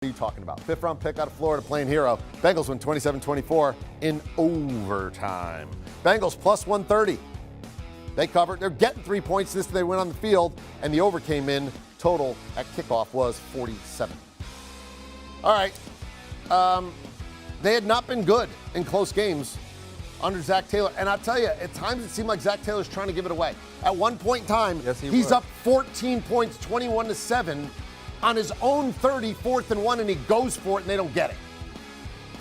What are you talking about? Fifth round pick out of Florida playing hero. Bengals win 27-24 in overtime. Bengals plus 130. They covered. They're getting 3 points this they went on the field, and the over came in. Total at kickoff was 47. All right. They had not been good in close games under Zach Taylor. And I'll tell you, at times it seemed like Zach Taylor's trying to give it away. At one point in time, he's up 14 points, 21-7. On his own 30, 4th and 1, and he goes for it, and they don't get it.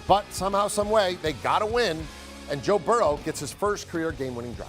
But somehow, some way, they got to win, and Joe Burrow gets his first career game-winning drive.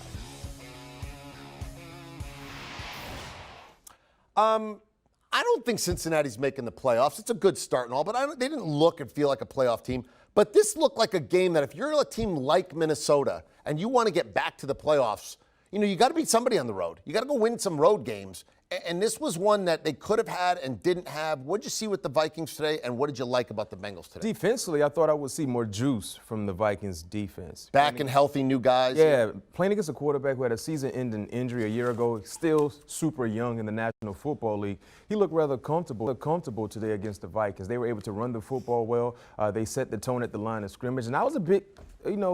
I don't think Cincinnati's making the playoffs. It's a good start and all, but they didn't look and feel like a playoff team. But this looked like a game that if you're a team like Minnesota and you want to get back to the playoffs, you got to beat somebody on the road. You got to go win some road games. And this was one that they could have had and didn't have. What did you see with the Vikings today, and what did you like about the Bengals today? Defensively, I thought I would see more juice from the Vikings defense. Back and healthy new guys. Yeah, playing against a quarterback who had a season-ending injury a year ago, still super young in the National Football League. He looked rather comfortable today against the Vikings. They were able to run the football well. They set the tone at the line of scrimmage, and I was a bit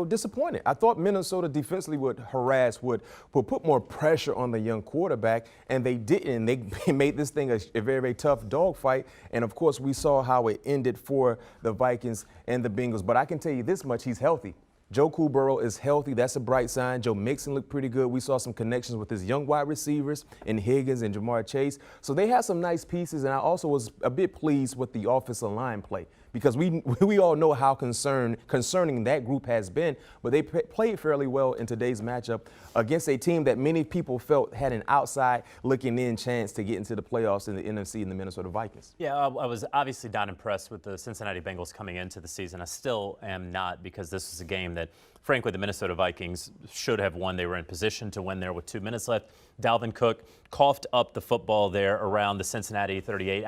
disappointed. I thought Minnesota defensively would harass, would put more pressure on the young quarterback, and they didn't. They made this thing a very, very tough dogfight, and of course we saw how it ended for the Vikings and the Bengals. But I can tell you this much, he's healthy. Joe Burrow is healthy. That's a bright sign. Joe Mixon looked pretty good. We saw some connections with his young wide receivers in Higgins and Jamar Chase. So they had some nice pieces, and I also was a bit pleased with the offensive line play because we all know how concerning that group has been, but they played fairly well in today's matchup against a team that many people felt had an outside looking in chance to get into the playoffs in the NFC and the Minnesota Vikings. Yeah, I was obviously not impressed with the Cincinnati Bengals coming into the season. I still am not, because this is a game that, frankly, the Minnesota Vikings should have won. They were in position to win there with 2 minutes left. Dalvin Cook coughed up the football there around the Cincinnati 38.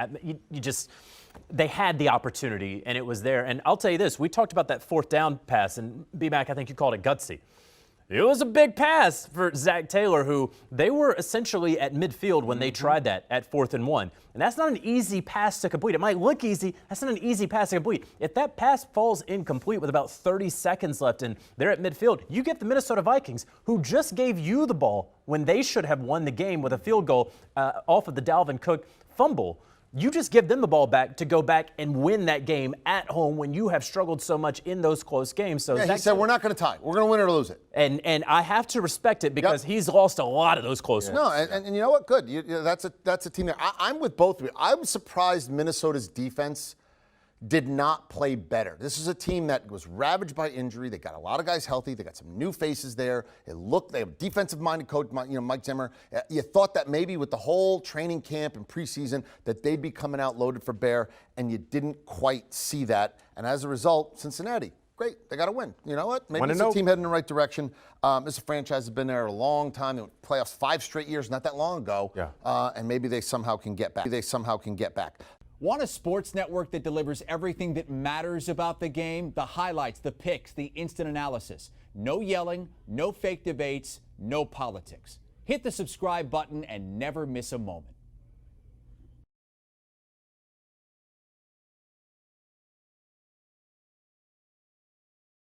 They had the opportunity, and it was there. And I'll tell you this, we talked about that 4th down pass, and B-Mac, I think you called it gutsy. It was a big pass for Zach Taylor, who they were essentially at midfield when they tried that at 4th and 1. And that's not an easy pass to complete. It might look easy. That's not an easy pass to complete. If that pass falls incomplete with about 30 seconds left and they're at midfield, you get the Minnesota Vikings, who just gave you the ball when they should have won the game with a field goal off of the Dalvin Cook fumble. You just give them the ball back to go back and win that game at home when you have struggled so much in those close games. So yeah, he said, we're not going to tie. We're going to win or lose it. And I have to respect it because he's lost a lot of those close ones. No, and you know what? Good. That's a team there. I'm with both of you. I was surprised Minnesota's defense did not play better. This is a team that was ravaged by injury. They got a lot of guys healthy. They got some new faces there. They have a defensive-minded coach, Mike Zimmer. You thought that maybe with the whole training camp and preseason that they'd be coming out loaded for bear, and you didn't quite see that. And as a result, Cincinnati, great, they got to win. You know what? Maybe it's a team heading in the right direction. This franchise has been there a long time. They went playoffs 5 straight years, not that long ago. Yeah. And maybe they somehow can get back. Want a sports network that delivers everything that matters about the game? The highlights, the picks, the instant analysis. No yelling, no fake debates, no politics. Hit the subscribe button and never miss a moment.